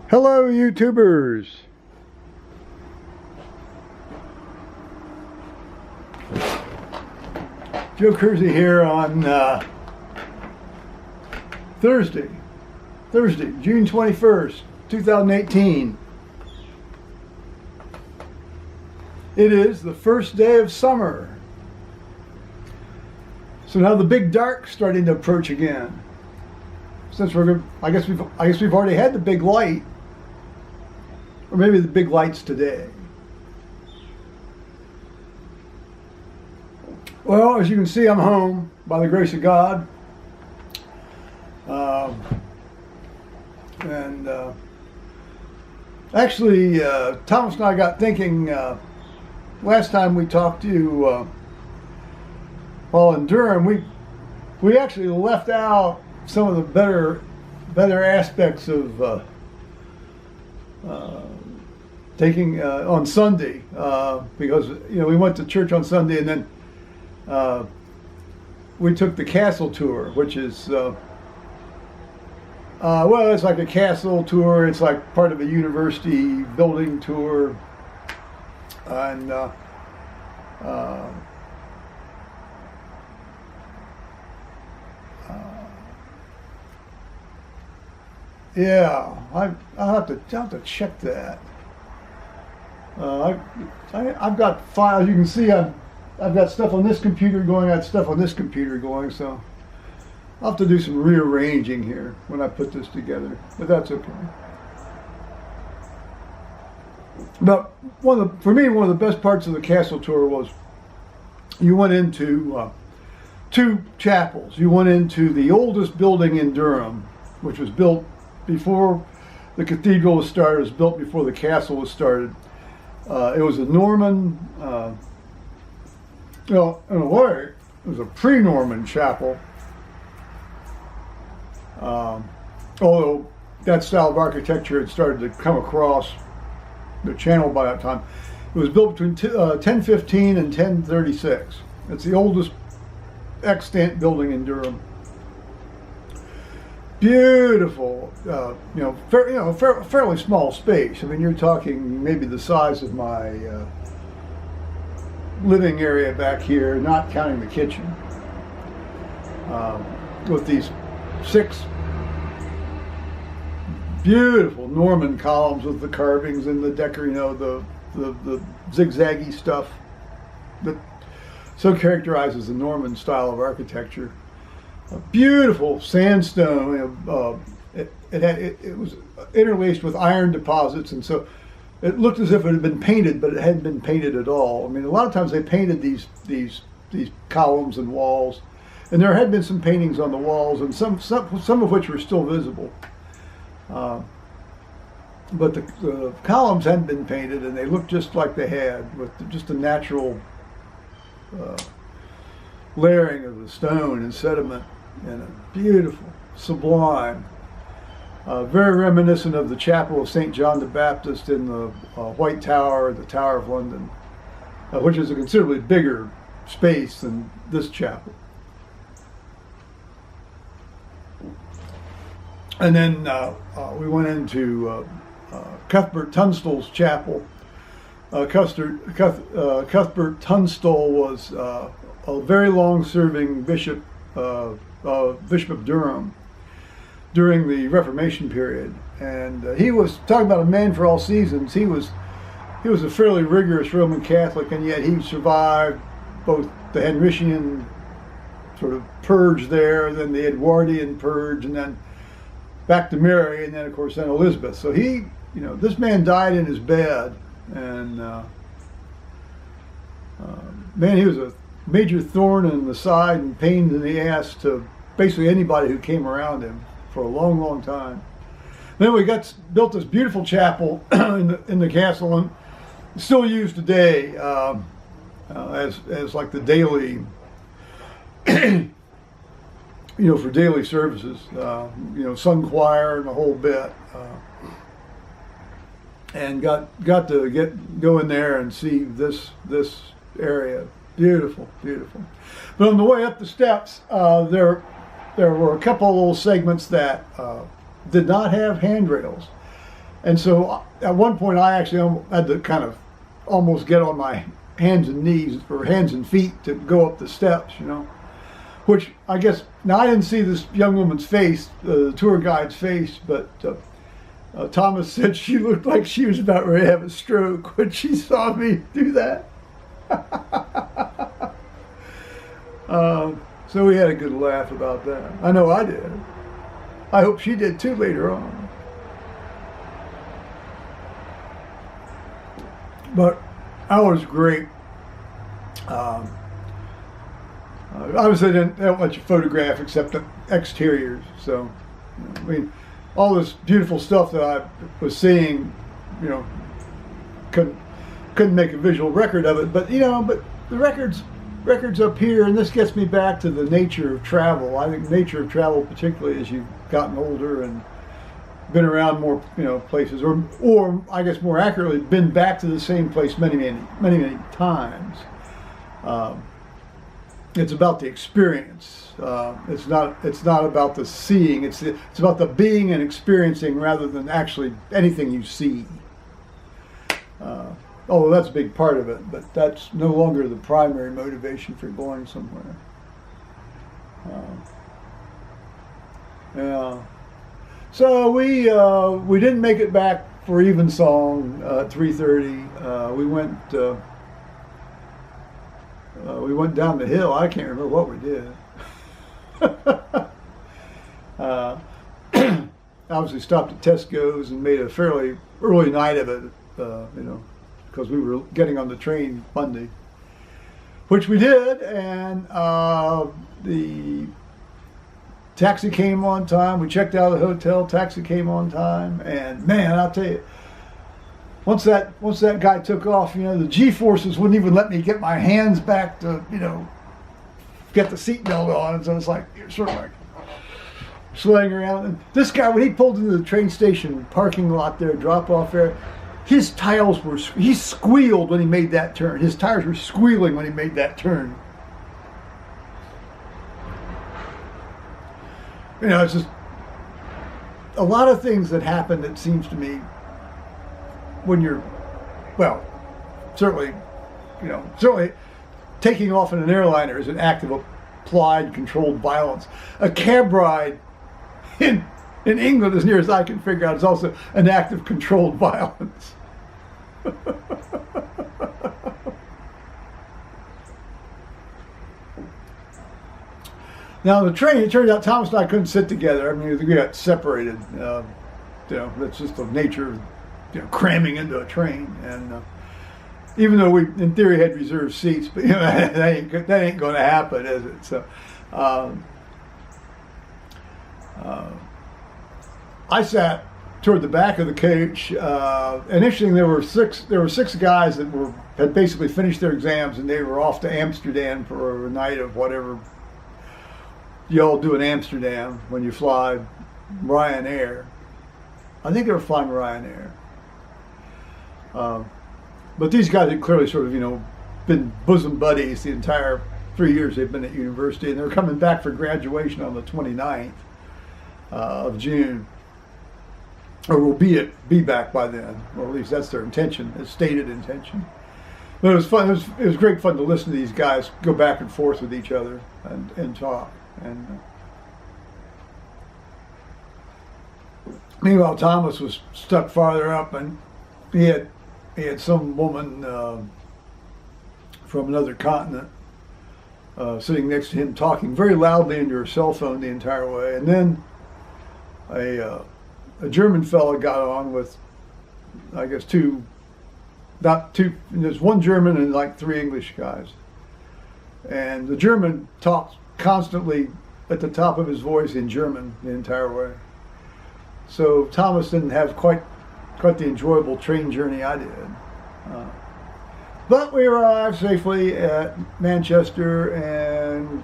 Hello, YouTubers. Joe Kersey here on Thursday, June 21st, 2018. It is the first day of summer. So now the big dark's starting to approach again. Since I guess we've already had the big light, or maybe the big light's today. Well, as you can see, I'm home by the grace of God, actually, Thomas and I got thinking last time we talked to you while in Durham. We actually left out some of the better aspects of taking on Sunday, because we went to church on Sunday, and then we took the castle tour, which is well, it's like a castle tour. It's like part of a university building tour, and yeah, I'll have to check that. I've got files. You can see I've got stuff on this computer going. I got stuff on this computer going. So I'll have to do some rearranging here when I put this together. But that's okay. But for me, one of the best parts of the castle tour was you went into two chapels. You went into the oldest building in Durham, which was built before the cathedral was started. It was built before the castle was started. It was a Norman, in a way, it was a pre-Norman chapel. Although that style of architecture had started to come across the channel by that time. It was built between 1015 and 1036. It's the oldest extant building in Durham. Beautiful, fairly small space. I mean, you're talking maybe the size of my living area back here, not counting the kitchen, with these 6 beautiful Norman columns with the carvings and the the zigzaggy stuff that so characterizes the Norman style of architecture. A beautiful sandstone. It was interlaced with iron deposits, and so it looked as if it had been painted, but it hadn't been painted at all. I mean, a lot of times they painted these columns and walls, and there had been some paintings on the walls, and some of which were still visible. But the columns hadn't been painted, and they looked just like they had, with just a natural layering of the stone and sediment, and a beautiful, sublime, very reminiscent of the chapel of St. John the Baptist in the White Tower, the Tower of London, which is a considerably bigger space than this chapel. And then we went into Cuthbert Tunstall's chapel. Cuthbert Tunstall was a very long-serving bishop of Durham during the Reformation period, and he was talking about a man for all seasons. He was a fairly rigorous Roman Catholic, and yet he survived both the Henrician sort of purge there, then the Edwardian purge, and then back to Mary, and then of course then Elizabeth. So this man died in his bed, and man, he was a major thorn in the side and pain in the ass to basically anybody who came around him for a long, long time. Then we built this beautiful chapel in the castle, and still used today as like the daily, for daily services. Sung choir and the whole bit. And got to go in there and see this area. Beautiful, beautiful. But on the way up the steps, there were a couple of little segments that did not have handrails. And so at one point I actually had to kind of almost get on my hands and knees or hands and feet to go up the steps, you know. Which I guess, now I didn't see this young woman's face, the tour guide's face, but Thomas said she looked like she was about ready to have a stroke when she saw me do that. So we had a good laugh about that. I know I did. I hope she did too later on. But that was great. Obviously, I don't let you photograph except the exteriors. So, I mean, all this beautiful stuff that I was seeing, you know, couldn't make a visual record of it. But you know, but the records up here, and this gets me back to the nature of travel. I think nature of travel, particularly as you've gotten older and been around more, you know, places, or I guess more accurately, been back to the same place many times. It's about the experience. It's not about the seeing. It's about the being and experiencing rather than actually anything you see. Although that's a big part of it, but that's no longer the primary motivation for going somewhere. Yeah. So we didn't make it back for Evensong at 3:30. We went down the hill. I can't remember what we did. Obviously stopped at Tesco's and made a fairly early night of it, you know, because we were getting on the train Monday, which we did, and the taxi came on time. We checked out of the hotel. Taxi came on time, and man, I'll tell you, once that guy took off, you know, the G-forces wouldn't even let me get my hands back to, you know, get the seatbelt on, and so it's like you're sort of like swaying around. And this guy, when he pulled into the train station parking lot there, drop off there, his tires he squealed when he made that turn. His tires were squealing when he made that turn. You know, it's just a lot of things that happen, it seems to me, when you're, well, certainly taking off in an airliner is an act of applied controlled violence. A cab ride in England, as near as I can figure out, is also an act of controlled violence. Now, the train, it turned out Thomas and I couldn't sit together. I mean, we got separated. You know, that's just the nature of, you know, cramming into a train. And even though we, in theory, had reserved seats, but you know, that ain't going to happen, is it? So, I sat toward the back of the coach. Initially, there were six guys that had basically finished their exams, and they were off to Amsterdam for a night of whatever you all do in Amsterdam when you fly Ryanair. I think they were flying Ryanair. But these guys had clearly sort of, you know, been bosom buddies the entire 3 years they've been at university, and they're coming back for graduation on the 29th of June. Or will be back by then, or at least that's their intention, it's stated intention. But it was fun. It was great fun to listen to these guys go back and forth with each other and talk. And meanwhile, Thomas was stuck farther up, and he had some woman from another continent sitting next to him, talking very loudly into her cell phone the entire way. And then a German fellow got on with, I guess, there's one German and like 3 English guys. And the German talked constantly at the top of his voice in German the entire way. So Thomas didn't have quite the enjoyable train journey I did. But we arrived safely at Manchester, and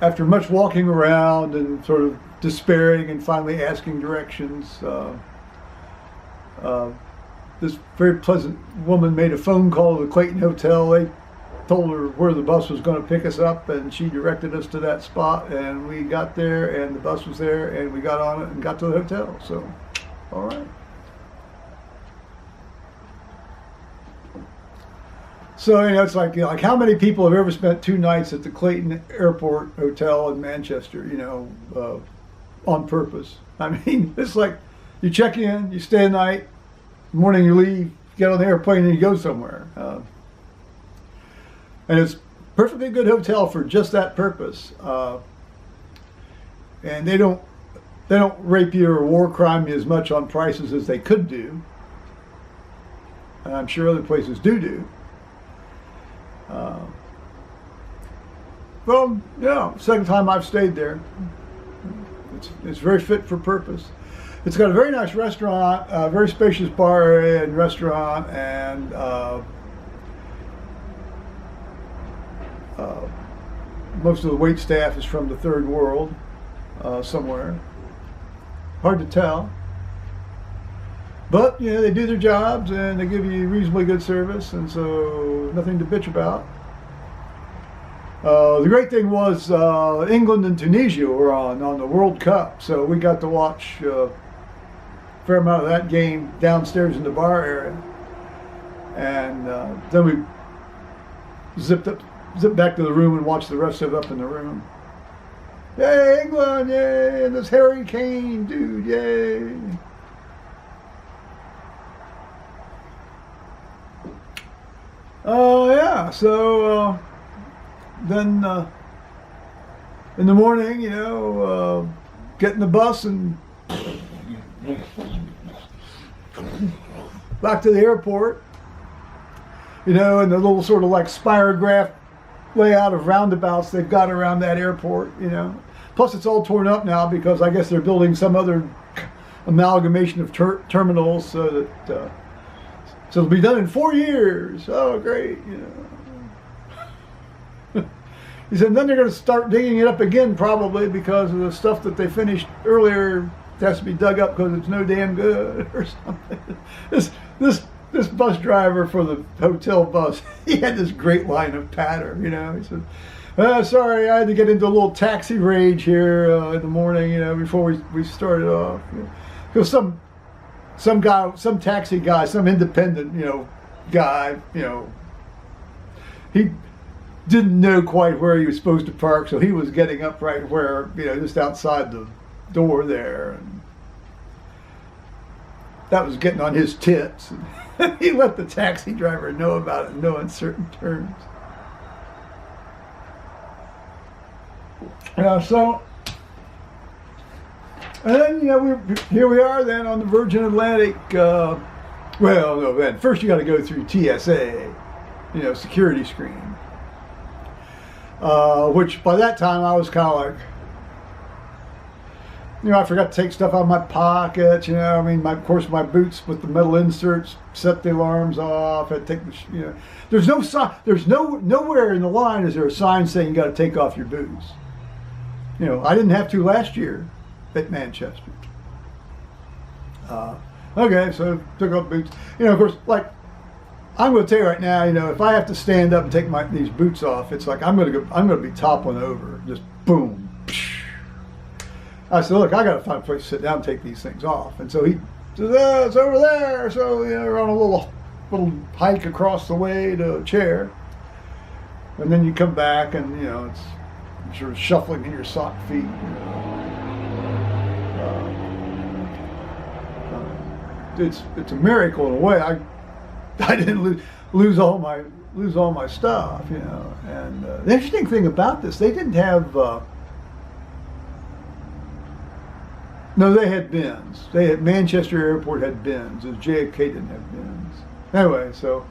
after much walking around and sort of despairing and finally asking directions, this very pleasant woman made a phone call to the Clayton Hotel. They told her where the bus was going to pick us up, and she directed us to that spot, and we got there, and the bus was there, and we got on it and got to the hotel. So All right. So, it's like, how many people have ever spent 2 nights at the Clayton Airport Hotel in Manchester, on purpose? I mean, it's like you check in, you stay a night, morning you leave, get on the airplane and you go somewhere. And it's perfectly good hotel for just that purpose. And they don't rape you or war crime you as much on prices as they could do. And I'm sure other places do. Well, second time I've stayed there. It's very fit for purpose. It's got a very nice restaurant, a very spacious bar area and restaurant, and most of the wait staff is from the third world somewhere. Hard to tell. But, they do their jobs and they give you reasonably good service, and so nothing to bitch about. The great thing was England and Tunisia were on the World Cup, so we got to watch a fair amount of that game downstairs in the bar area. And then we zipped back to the room and watched the rest of it up in the room. Yay, England, yay, and this Harry Kane dude, yay. So then in the morning, get in the bus and back to the airport, and the little sort of like spirograph layout of roundabouts they've got around that airport, Plus it's all torn up now because I guess they're building some other amalgamation of terminals so that so it'll be done in 4 years. Oh, great, He said, then they're going to start digging it up again probably because of the stuff that they finished earlier has to be dug up because it's no damn good or something. This bus driver for the hotel bus, he had this great line of patter, He said, sorry, I had to get into a little taxi rage here in the morning, before we started off. Because some guy, some taxi guy, some independent, guy, he didn't know quite where he was supposed to park, so he was getting up right where, just outside the door there. And that was getting on his tits. He let the taxi driver know about it in no uncertain terms. So, and then, here we are then on the Virgin Atlantic. First you got to go through TSA, security screen. Which by that time I was kind of like, I forgot to take stuff out of my pockets, of course my boots with the metal inserts set the alarms off. I take there's no sign, nowhere in the line is there a sign saying you got to take off your boots. I didn't have to last year at Manchester. Okay, so took off boots. Of course, like, I'm going to tell you right now, if I have to stand up and take these boots off, it's like I'm going to be toppling over, just boom. I said, look, I got to find a place to sit down and take these things off. And so he says, it's over there. So we're on a little hike across the way to a chair, and then you come back and it's sort of shuffling in your sock feet. It's a miracle in a way. I didn't lose all my stuff, And the interesting thing about this, they didn't have. No, they had bins. Manchester Airport had bins. JFK didn't have bins. Anyway, so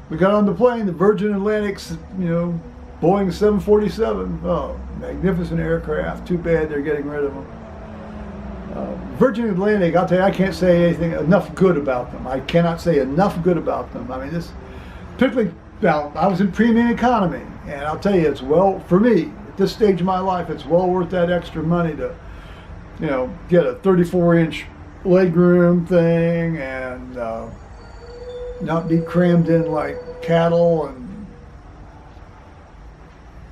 we got on the plane, the Virgin Atlantic, Boeing 747. Oh, magnificent aircraft. Too bad they're getting rid of them. Virgin Atlantic, I'll tell you, I can't say anything enough good about them. I cannot say enough good about them. I mean, particularly, I was in premium economy, and I'll tell you, for me, at this stage of my life, it's well worth that extra money to, get a 34-inch legroom thing and not be crammed in like cattle. And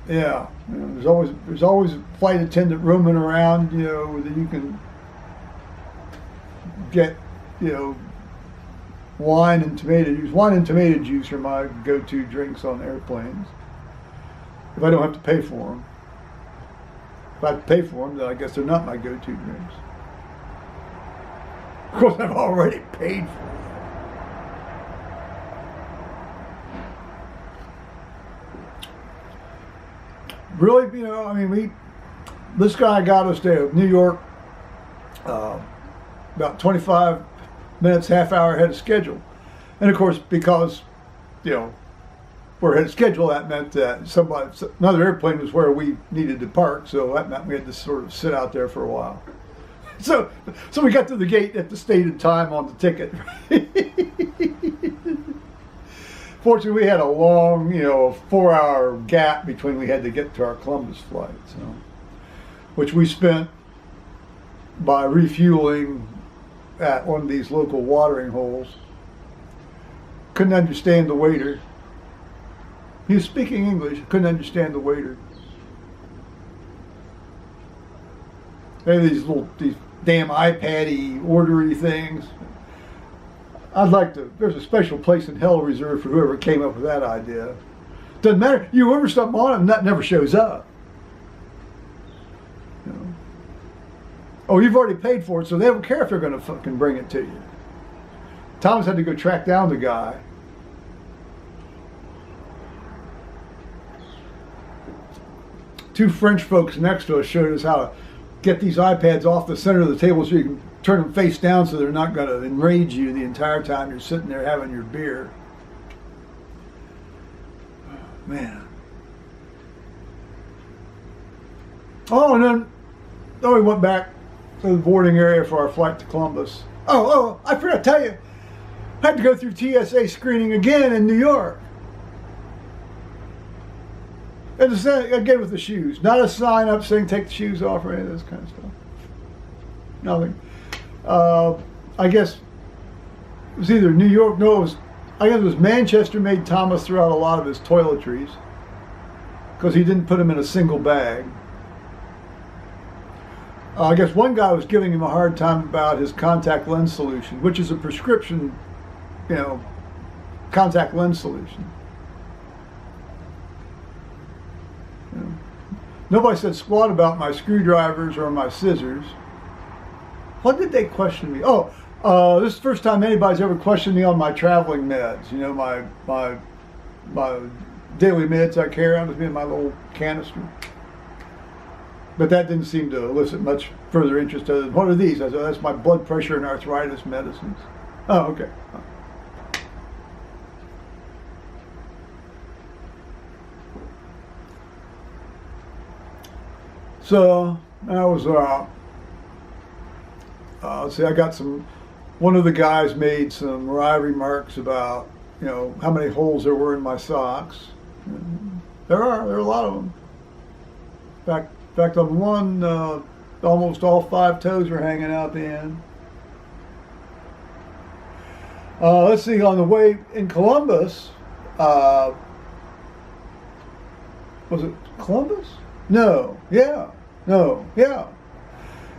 there's always a flight attendant roaming around, that you can get, wine and tomato juice. Wine and tomato juice are my go-to drinks on airplanes. If I don't have to pay for them. If I have to pay for them, then I guess they're not my go-to drinks. Of course, I've already paid for them. Really, this guy got us to New York about 25 minutes, half hour ahead of schedule. And of course, because, we're ahead of schedule, that meant that another airplane was where we needed to park, so that meant we had to sort of sit out there for a while. So we got to the gate at the stated time on the ticket. Fortunately, we had a long, 4-hour gap between we had to get to our Columbus flight, which we spent by refueling at one of these local watering holes. Couldn't understand the waiter. He was speaking English, couldn't understand the waiter. They had these damn iPad-y, ordery things. There's a special place in hell reserved for whoever came up with that idea. Doesn't matter, you order something on it and that never shows up. Oh, you've already paid for it, so they don't care if they're going to fucking bring it to you. Thomas had to go track down the guy. Two French folks next to us showed us how to get these iPads off the center of the table so you can turn them face down so they're not going to enrage you the entire time you're sitting there having your beer. Man. Oh, and then we went back to the boarding area for our flight to Columbus. Oh, I forgot to tell you, I had to go through TSA screening again in New York. And again with the shoes. Not a sign up saying take the shoes off or any of this kind of stuff. Nothing. I guess it was either New York, I guess it was Manchester made Thomas throw out a lot of his toiletries because he didn't put them in a single bag. I guess one guy was giving him a hard time about his contact lens solution, which is a prescription, contact lens solution. Nobody said squat about my screwdrivers or my scissors. What did they question me? This is the first time anybody's ever questioned me on my traveling meds. My daily meds I carry around with me in my little canister. But that didn't seem to elicit much further interest other than, what are these? I said, that's my blood pressure and arthritis medicines. Oh, okay. So I was, I got one of the guys made some wry remarks about, how many holes there were in my socks. And there are a lot of them. In fact, on one, almost all 5 toes were hanging out the end. Let's see, on the way in Columbus, was it Columbus? No, yeah.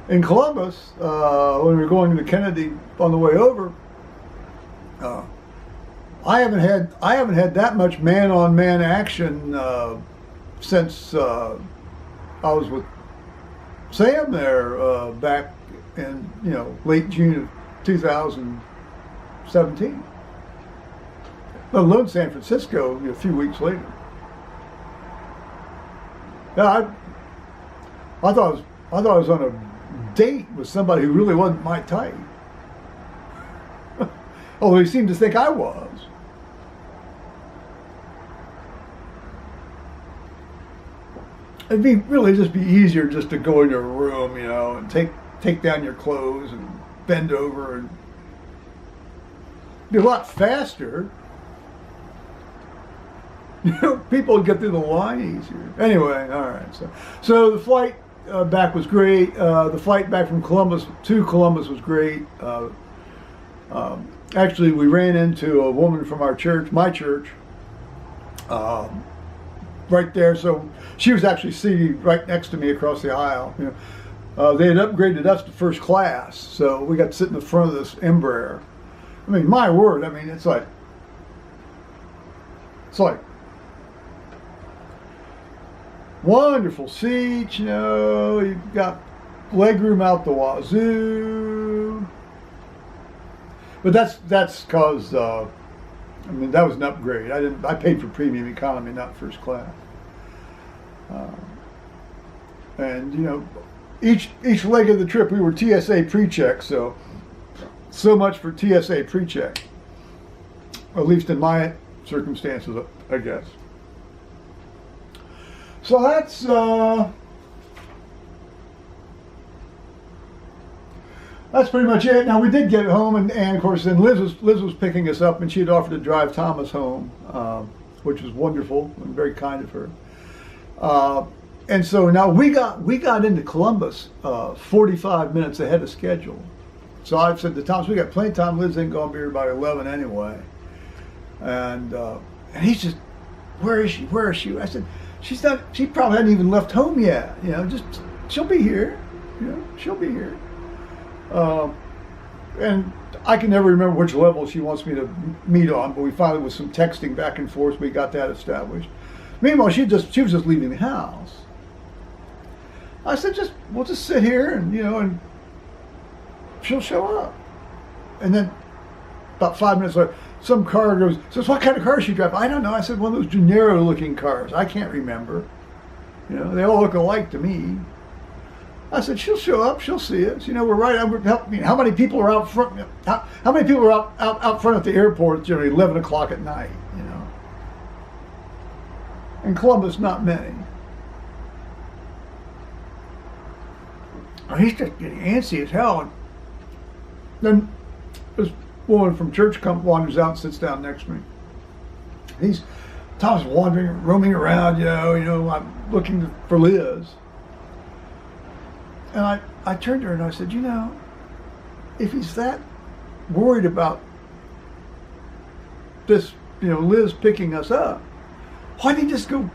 In Columbus, when we were going to Kennedy on the way over, I haven't had that much man-on-man action since I was with Sam there back in late June of 2017. Let alone San Francisco a few weeks later. Yeah, I thought I was on a date with somebody who really wasn't my type. Although he seemed to think I was. It'd just be easier just to go into a room, and take down your clothes and bend over and be a lot faster. People would get through the line easier. Anyway, all right. So the flight back was great. The flight back from Columbus to Columbus was great. Actually, we ran into a woman from our church, my church, right there. So she was actually seated right next to me across the aisle. They had upgraded us to first class, so we got to sit in the front of this Embraer. I mean, my word, I mean, it's like wonderful seats, you know, you've got legroom out the wazoo. But that's cause, I mean, that was an upgrade. I paid for premium economy, not first class. And, you know, each leg of the trip we were TSA pre-check, so much for TSA pre-check. At least in my circumstances, I guess. So that's pretty much it. Now we did get home, and of course then Liz was picking us up, and she had offered to drive Thomas home, which was wonderful and very kind of her. And so now we got into Columbus 45 minutes ahead of schedule. So I've said to Thomas, we got plenty of time. Liz ain't gonna be here by 11 anyway. And he's just, where is she? Where is she? I said, she's not. She probably hadn't even left home yet. You know, just she'll be here. You know, she'll be here. And I can never remember which level she wants me to meet on, but we finally, with some texting back and forth, we got that established. Meanwhile, she was just leaving the house. I said, we'll just sit here, and you know, and she'll show up. And then about 5 minutes later, some car says, what kind of car is she driving? I don't know. I said, one of those Gennaro looking cars. I can't remember. You know, they all look alike to me. I said, she'll show up, she'll see us. You know, we're right. I mean, how many people are out front? How many people are out front at the airport generally 11 o'clock at night, you know? In Columbus, not many. He's just getting antsy as hell. And then this woman from church wanders out and sits down next to me. Tom's wandering, roaming around, you know, I'm looking for Liz. And I turned to her and I said, you know, if he's that worried about this, you know, Liz picking us up, why didn't he just go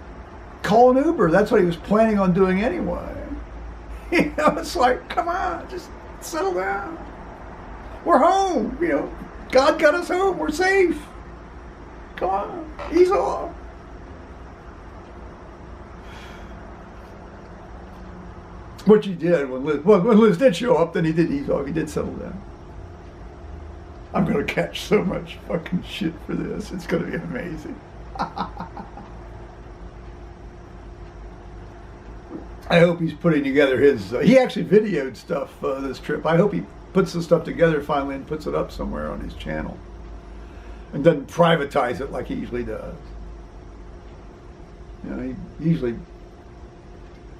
call an Uber? That's what he was planning on doing anyway. You know, it's like, come on, just settle down. We're home, you know. God got us home. We're safe. Come on, ease off. Which he did when Liz did show up, then he did ease off. He did settle down. I'm going to catch so much fucking shit for this. It's going to be amazing. I hope he's putting together his... he actually videoed stuff this trip. I hope he puts the stuff together finally and puts it up somewhere on his channel. And doesn't privatize it like he usually does. You know, he usually...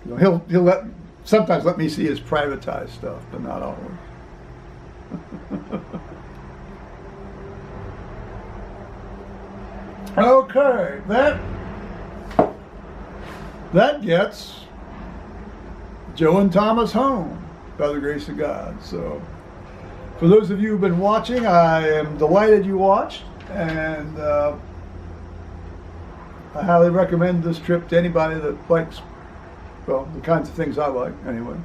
You know, he'll sometimes let me see his privatized stuff, but not always. Okay, that gets Joe and Thomas home, by the grace of God. So, for those of you who've been watching, I am delighted you watched, and I highly recommend this trip to anybody that likes, well, the kinds of things I like, anyway.